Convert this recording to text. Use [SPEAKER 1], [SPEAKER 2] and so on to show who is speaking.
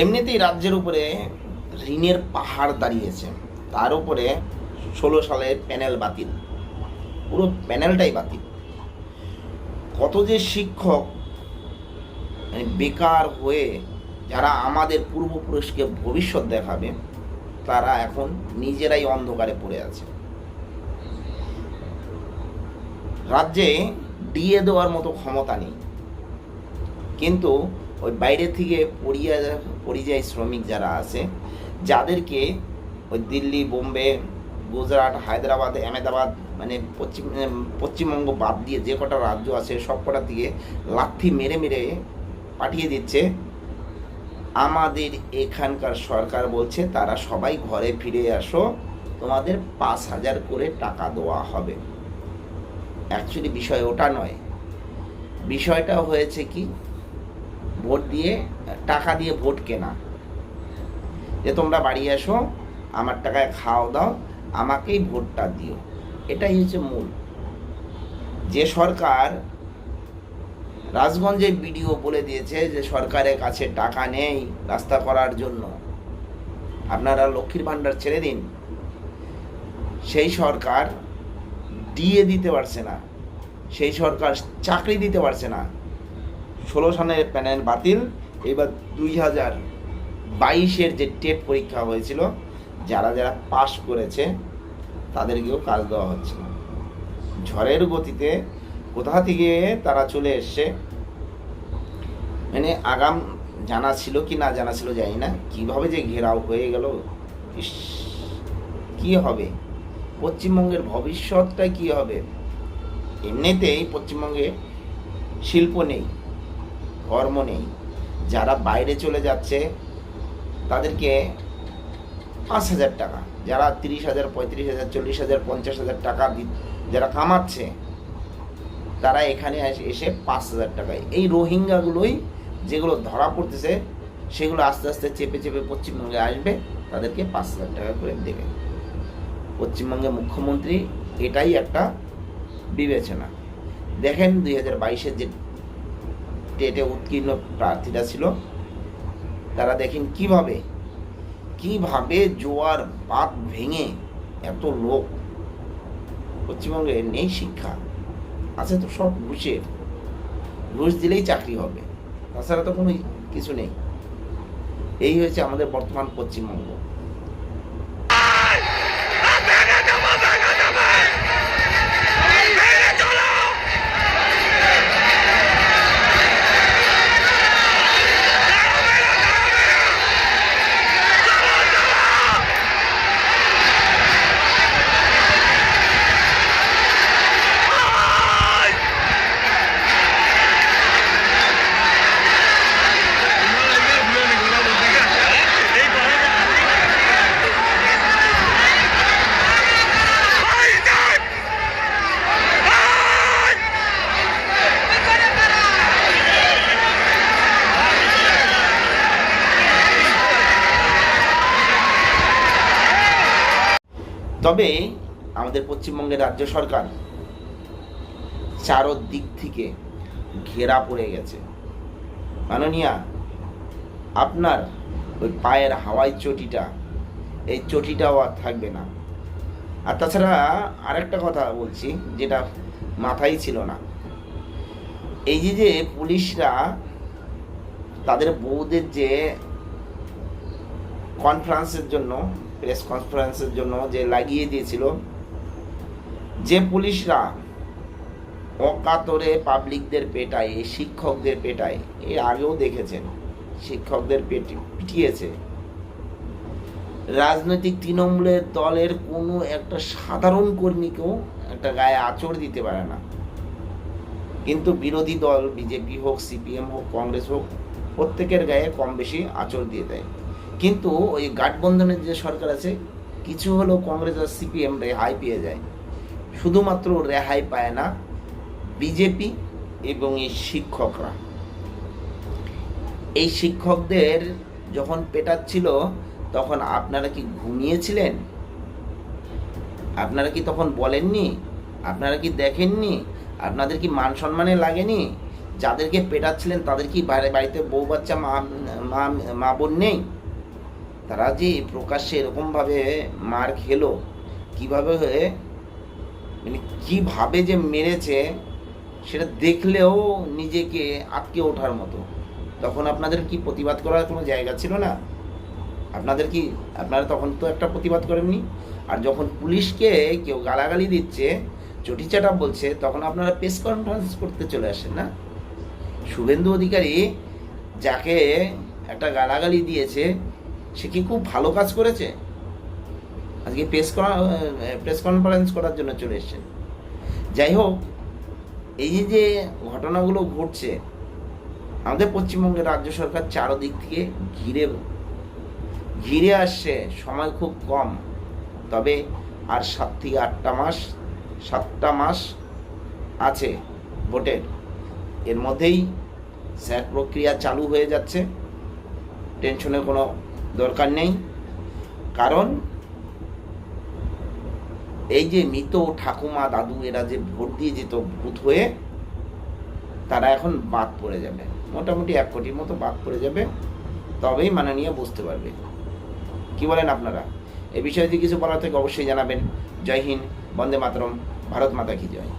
[SPEAKER 1] এমনিতেই রাজ্যের উপরে ঋণের পাহাড় দাঁড়িয়েছে, তার উপরে 16 সালের প্যানেল বাতিল, পুরো প্যানেলটাই বাতিল। কত যে শিক্ষক বেকার হয়ে, যারা আমাদের পূর্বপুরুষকে ভবিষ্যৎ দেখাবে, তারা এখন নিজেরাই অন্ধকারে পড়ে আছে। রাজ্যে ডিএ দেওয়ার মতো ক্ষমতা নেই, কিন্তু ওই বাইরে থেকে পরিযায়ী শ্রমিক যারা আছে, যাদেরকে ওই দিল্লি, বোম্বে, গুজরাট, হায়দ্রাবাদ, আহমেদাবাদ, মানে পশ্চিমবঙ্গ বাদ দিয়ে যে কটা রাজ্য আছে সব কটা দিয়ে লাথি মেরে মেরে পাঠিয়ে দিচ্ছে। আমাদের এখানকার সরকার বলছে তারা সবাই ঘরে ফিরে আসো, তোমাদের 5,000 করে টাকা দেওয়া হবে। অ্যাকচুয়ালি বিষয় ওটা নয়, বিষয়টা হয়েছে কি, ভোট দিয়ে, টাকা দিয়ে ভোট কেনা, যে তোমরা বাড়ি আসো, আমার টাকায় খাওয়া দাও, আমাকেই ভোটটা দিও। এটাই হচ্ছে মূল। যে সরকার রাজগঞ্জের ভিডিও বলে দিয়েছে যে সরকারের কাছে টাকা নেই রাস্তা করার জন্য, আপনারা লক্ষ্মীর ভাণ্ডার ছেড়ে দিন, সেই সরকার ডিএ দিতে পারছে না, সেই সরকার চাকরি দিতে পারছে না। 16 সালের প্যানেল বাতিল। এবার 2022-এর যে টেট পরীক্ষা হয়েছিল, যারা যারা পাশ করেছে তাদেরকেও কাজ দেওয়া হচ্ছে না। ঝড়ের গতিতে কোথা থেকে তারা চলে এসছে, মানে আগাম জানা ছিল কি না জানা ছিল জানি না, কীভাবে যে ঘেরাও হয়ে গেল। ইস, কী হবে পশ্চিমবঙ্গের ভবিষ্যৎটা, কী হবে? এমনিতেই পশ্চিমবঙ্গে শিল্প নেই, কর্ম নেই। যারা বাইরে চলে যাচ্ছে তাদেরকে 5,000 টাকা, যারা 30,000, 35,000, 40,000, 50,000 টাকা যারা কামাচ্ছে, তারা এখানে এসে 5,000 টাকায়, এই রোহিঙ্গাগুলোই যেগুলো ধরা পড়তেছে, সেগুলো আস্তে আস্তে চেপে চেপে পশ্চিমবঙ্গে আসবে, তাদেরকে 5,000 টাকা করে দেবে পশ্চিমবঙ্গের মুখ্যমন্ত্রী। এটাই একটা বিবেচনা। দেখেন 2022-এর যে টেটে উত্তীর্ণ প্রার্থীরা ছিল, তারা দেখেন কিভাবে জোয়ার বাঁধ ভেঙে এত লোক। পশ্চিমবঙ্গে নেই শিক্ষা, আছে তো সব ঘুষের, ঘুষ দিলেই চাকরি হবে, তাছাড়া তো কোনো কিছু নেই। এই হয়েছে আমাদের বর্তমান পশ্চিমবঙ্গ। তবে আমাদের পশ্চিমবঙ্গের রাজ্য সরকার চারদিক থেকে ঘেরা পড়ে গেছে। মাননীয়া, আপনার ওই পায়ের হাওয়াই চটিটা, এই চটিটাও আর থাকবে না। আর তাছাড়া আরেকটা কথা বলছি, যেটা মাথায় ছিল না, এই যে পুলিশরা তাদের বউদের যে কনফারেন্সের জন্য, প্রেস কনফারেন্সের জন্য যে লাগিয়ে দিয়েছিল, যে পুলিশরা অকাতরে পাবলিকদের পেটায়, শিক্ষকদের পেটায়, এর আগেও দেখেছেন শিক্ষকদের পিটিয়েছে। রাজনৈতিক তৃণমূলের দলের কোনো একটা সাধারণ কর্মীকেও একটা গায়ে আঁচড় দিতে পারে না, কিন্তু বিরোধী দল বিজেপি হোক, সিপিএম হোক, কংগ্রেস হোক, প্রত্যেকের গায়ে কম বেশি আঁচড় দিয়ে দেয়। কিন্তু ওই গাঠবন্ধনের যে সরকার আছে, কিছু হলেও কংগ্রেস আর সিপিএম রেহাই পেয়ে যায়। শুধুমাত্র রেহাই পায় না বিজেপি এবং এই শিক্ষকরা। এই শিক্ষকদের যখন পেটাচ্ছিল, তখন আপনারা কি ঘুমিয়েছিলেন? আপনারা কি তখন বলেননি? আপনারা কি দেখেননি? আপনাদের কি মান সম্মানে লাগেনি যাদেরকে পেটাচ্ছিলেন তাদের কি বাড়িতে বউ বাচ্চা মা মা মা বোন নেই? তারা যে প্রকাশ্যে এরকমভাবে মার খেলো, কীভাবে মানে কীভাবে যে মেরেছে সেটা দেখলেও নিজেকে আটকে ওঠার মতো। তখন আপনাদের কি প্রতিবাদ করার কোনো জায়গা ছিল না? আপনারা তখন তো একটা প্রতিবাদ করেননি। আর যখন পুলিশকে কেউ গালাগালি দিচ্ছে, চটিচাটা বলছে, তখন আপনারা প্রেস কনফারেন্স করতে চলে আসেন না? শুভেন্দু অধিকারী যাকে একটা গালাগালি দিয়েছে, সে কি খুব ভালো কাজ করেছে? আজকে প্রেস কনফারেন্স করার জন্য চলে এসেছেন। যাই হোক, এই যে ঘটনাগুলো ঘটছে, আমাদের পশ্চিমবঙ্গের রাজ্য সরকার চারদিক থেকে ঘিরে আসছে। সময় খুব কম, তবে আর 7 থেকে 7টা মাস আছে ভোটের। এর মধ্যেই স্যাট প্রক্রিয়া চালু হয়ে যাচ্ছে। টেনশনের কোনো দরকার নেই, কারণ এই যে মৃত ঠাকুমা দাদু এরা যে ভোট দিয়ে যেত ভূত হয়ে, তারা এখন বাদ পড়ে যাবে। মোটামুটি 1 কোটির মতো বাদ পড়ে যাবে, তবেই মাননীয় বুঝতে পারবে। কি বলেন আপনারা? এ বিষয়ে যদি কিছু বলার থেকে অবশ্যই জানাবেন। জয় হিন্দ, বন্দে মাতরম, ভারত মাতা কি জয়।